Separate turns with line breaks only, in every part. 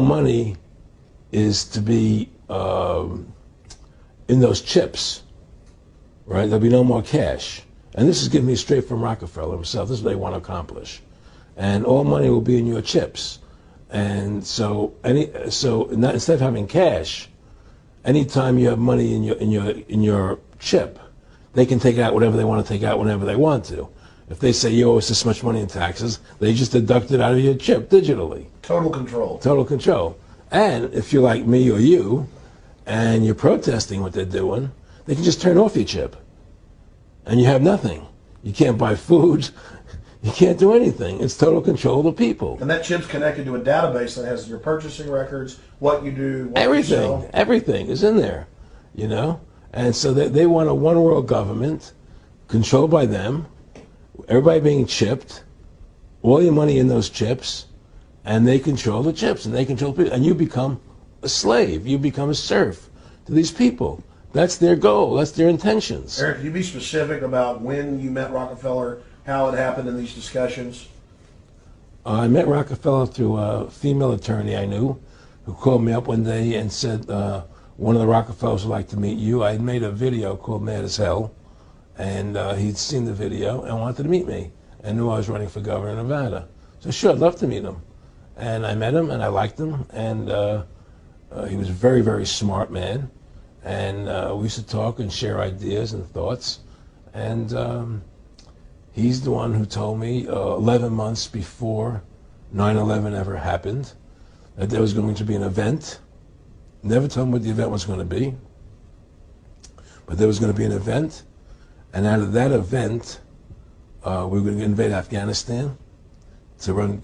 money is to be in those chips, right? There'll be no more cash. And this is given me straight from Rockefeller himself. This is what they want to accomplish. And all money will be in your chips. And so instead of having cash, anytime you have money in your chip, they can take out whatever they want to take out whenever they want to. If they say you owe us this much money in taxes, they just deduct it out of your chip digitally.
Total control.
Total control. And if you're like me or you, and you're protesting what they're doing, they can just turn off your chip. And you have nothing. You can't buy food. You can't do anything. It's total control of the people.
And that chip's connected to a database that has your purchasing records, what you do, what
everything,
you sell.
Everything is in there, you know? And so they want a one world government controlled by them, everybody being chipped, all your money in those chips, and they control the chips, and they control people. And you become a slave. You become a serf to these people. That's their goal. That's their intentions.
Eric, can you be specific about when you met Rockefeller, how it happened in these discussions?
I met Rockefeller through a female attorney I knew who called me up one day and said, one of the Rockefellers would like to meet you. I had made a video called Mad as Hell, and he'd seen the video and wanted to meet me and knew I was running for governor of Nevada. So sure, I'd love to meet him. And I met him and I liked him, and he was a very, very smart man. And we used to talk and share ideas and thoughts. And he's the one who told me 11 months before 9/11 ever happened that there was going to be an event. Never told me what the event was going to be, but there was going to be an event. And out of that event, we were going to invade Afghanistan to run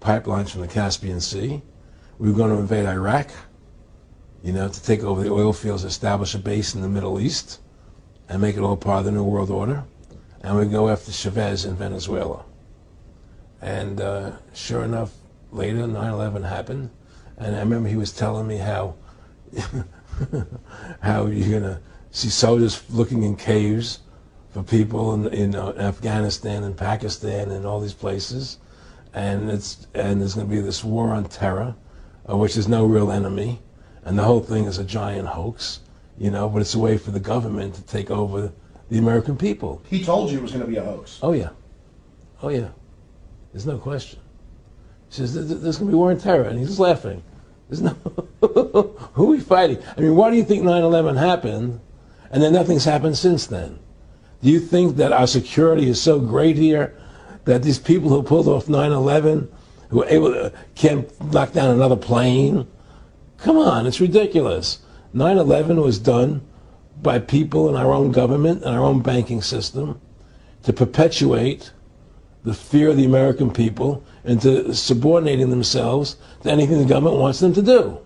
pipelines from the Caspian Sea. We were going to invade Iraq, you know, to take over the oil fields, establish a base in the Middle East, and make it all part of the New World Order. And we'd go after Chavez in Venezuela. And sure enough, later 9/11 happened. And I remember he was telling me how how you're going to see soldiers looking in caves for people in Afghanistan and Pakistan and all these places. And there's going to be this war on terror, which is no real enemy. And the whole thing is a giant hoax, you know, but it's a way for the government to take over the American people.
He told you it was going to be a hoax.
Oh, yeah. Oh, yeah. There's no question. He says, there's going to be war on terror. And he's just laughing. There's no... Who are we fighting? I mean, why do you think 9/11 happened and then nothing's happened since then? Do you think that our security is so great here that these people who pulled off 9/11, who were able to, can't knock down another plane? Come on, it's ridiculous. 9/11 was done by people in our own government and our own banking system to perpetuate the fear of the American people into subordinating themselves to anything the government wants them to do.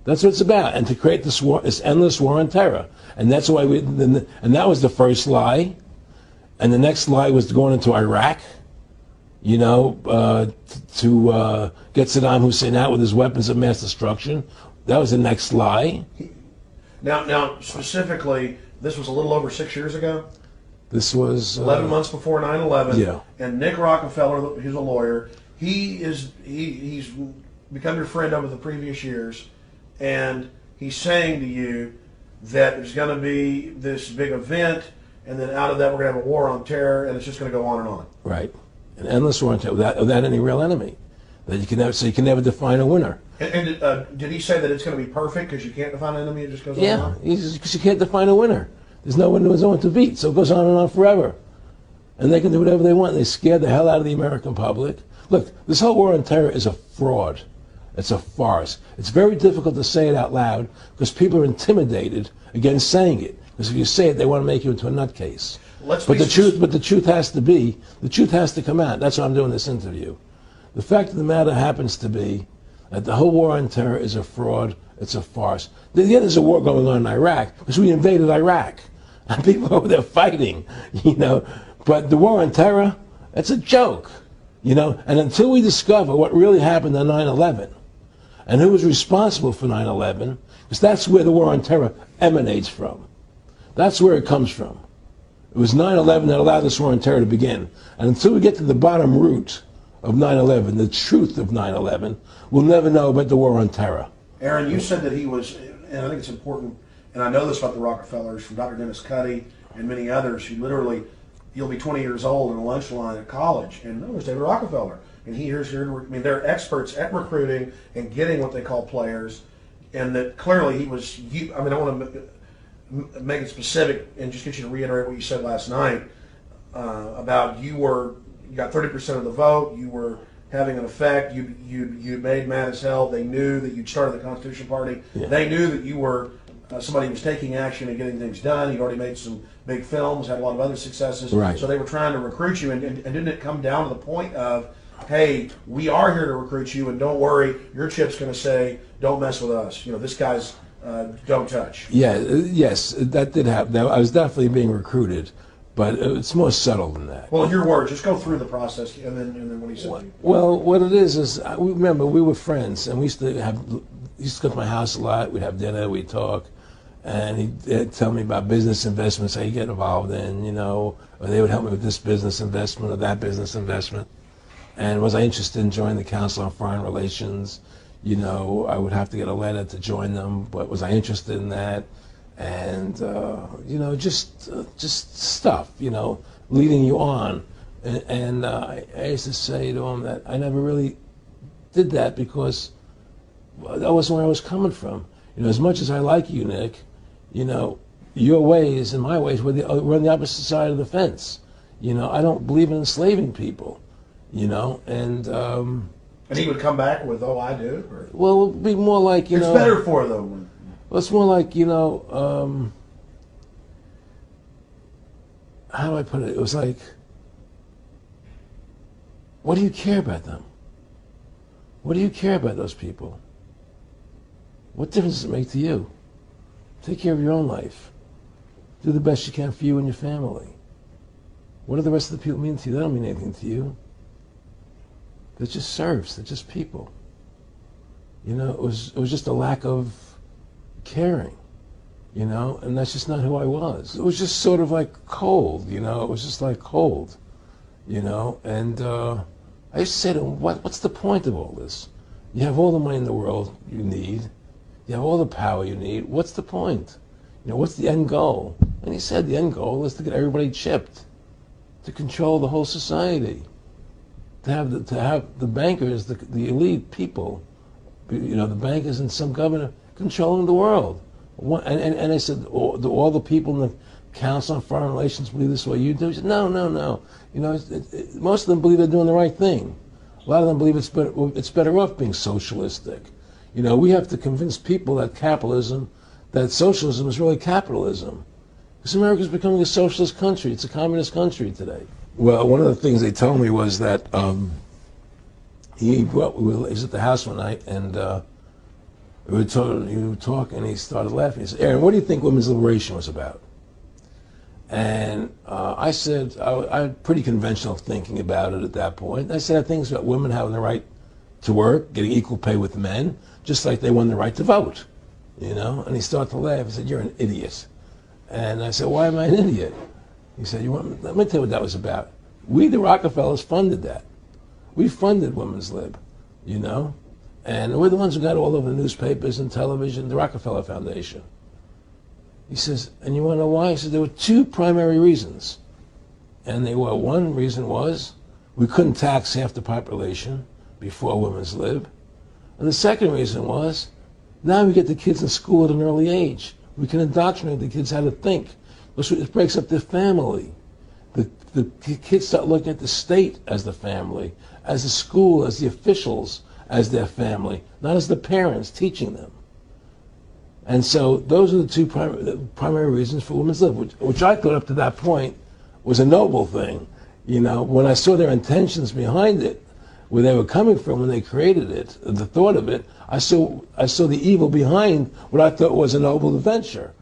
That's what it's about, and to create this war, this endless war on terror. And that's why and that was the first lie. And the next lie was going into Iraq, you know, to get Saddam Hussein out with his weapons of mass destruction. That was the next lie.
Now, specifically, this was a little over 6 years ago.
This was
11 months before 9/11.
Yeah.
And Nick Rockefeller, he's a lawyer. He's become your friend over the previous years, and he's saying to you that there's going to be this big event, and then out of that we're going to have a war on terror, and it's just going to go on and on.
Right, an endless war on terror without any real enemy. That you can never, so you can never define a winner.
And did he say that it's going to be perfect because you can't define an enemy? It just goes on and on?
Yeah, because you can't define a winner. There's no one to beat, so it goes on and on forever. And they can do whatever they want. They scare the hell out of the American public. Look, this whole war on terror is a fraud. It's a farce. It's very difficult to say it out loud because people are intimidated against saying it. Because if you say it, they want to make you into a nutcase. But the truth has to come out. That's why I'm doing this interview. The fact of the matter happens to be that the whole war on terror is a fraud. It's a farce. Yeah, there's a war going on in Iraq because we invaded Iraq. And people over there fighting, you know. But the war on terror, it's a joke, you know. And until we discover what really happened on 9/11 and who was responsible for 9/11, because that's where the war on terror emanates from. That's where it comes from. It was 9/11 that allowed this war on terror to begin. And until we get to the bottom root of 9/11, the truth of 9/11, will never know about the war on terror.
Aaron, you said that he was, and I think it's important, and I know this about the Rockefellers from Dr. Dennis Cuddy and many others who literally, you'll be 20 years old in a lunch line at college, and there's David Rockefeller, and here's here. I mean, they're experts at recruiting and getting what they call players, and that clearly he was. I mean, I want to make it specific and just get you to reiterate what you said last night about you got 30% of the vote, you were having an effect, you made mad as hell. They knew that you'd started the Constitution Party. Yeah. They knew that you were somebody who was taking action and getting things done. You'd already made some big films, had a lot of other successes.
Right.
So they were trying to recruit you, and didn't it come down to the point of, hey, we are here to recruit you, and don't worry, your chip's going to say, don't mess with us. You know, this guy's don't touch.
Yeah, yes, that did happen. I was definitely being recruited, but it's more subtle than that.
Well, in your words, just go through the process, and then what he said.
Well, what it is remember we were friends, and we used to go to my house a lot. We'd have dinner, we'd talk, and he'd tell me about business investments I get involved in, you know, or they would help me with this business investment or that business investment. And was I interested in joining the Council on Foreign Relations? You know, I would have to get a letter to join them, but was I interested in that? And you know, just stuff, you know, leading you on. And I used to say to him that I never really did that because that wasn't where I was coming from. You know, as much as I like you, Nick, you know, your ways and my ways we're on the opposite side of the fence. You know, I don't believe in enslaving people. You know, and
he would come back with, "Oh, I do." Or?
Well, it would be more like
it's better for them.
Well, it's more like, you know, how do I put it? It was like, what do you care about them? What do you care about those people? What difference does it make to you? Take care of your own life. Do the best you can for you and your family. What do the rest of the people mean to you? They don't mean anything to you. They're just serfs. They're just people. You know, it was just a lack of caring, you know, and that's just not who I was. It was just sort of like cold, you know. It was just like cold, you know. And I used to say to him, what's the point of all this? You have all the money in the world you need. You have all the power you need. What's the point? You know, what's the end goal? And he said the end goal is to get everybody chipped, to control the whole society. To have the bankers, the elite people, you know, the bankers and some governor controlling the world. And I said, do all the people in the Council on Foreign Relations believe this way you do? He said, no. You know, most of them believe they're doing the right thing. A lot of them believe it's better off being socialistic. You know, we have to convince people that that socialism is really capitalism. Because America's becoming a socialist country. It's a communist country today. Well, one of the things they told me was that he was at the house one night, and we were talking, and he started laughing. He said, "Aaron, what do you think women's liberation was about?" And I said, I had pretty conventional thinking about it at that point. I said, I think it's about women having the right to work, getting equal pay with men, just like they won the right to vote, you know? And he started to laugh. He said, "You're an idiot." And I said, "Why am I an idiot?" He said, let me tell you what that was about. We, the Rockefellers, funded that. We funded Women's Lib, you know? And we're the ones who got all over the newspapers and television, the Rockefeller Foundation. He says, and you want to know why? He said, there were two primary reasons. And one reason was we couldn't tax half the population before Women's Lib. And the second reason was now we get the kids in school at an early age. We can indoctrinate the kids how to think. It breaks up their family. The kids start looking at the state as the family, as the school, as the officials, as their family, not as the parents teaching them. And so those are the two primary reasons for Women's Lib, which I thought up to that point was a noble thing. You know, when I saw their intentions behind it, where they were coming from when they created it, the thought of it, I saw the evil behind what I thought was a noble adventure.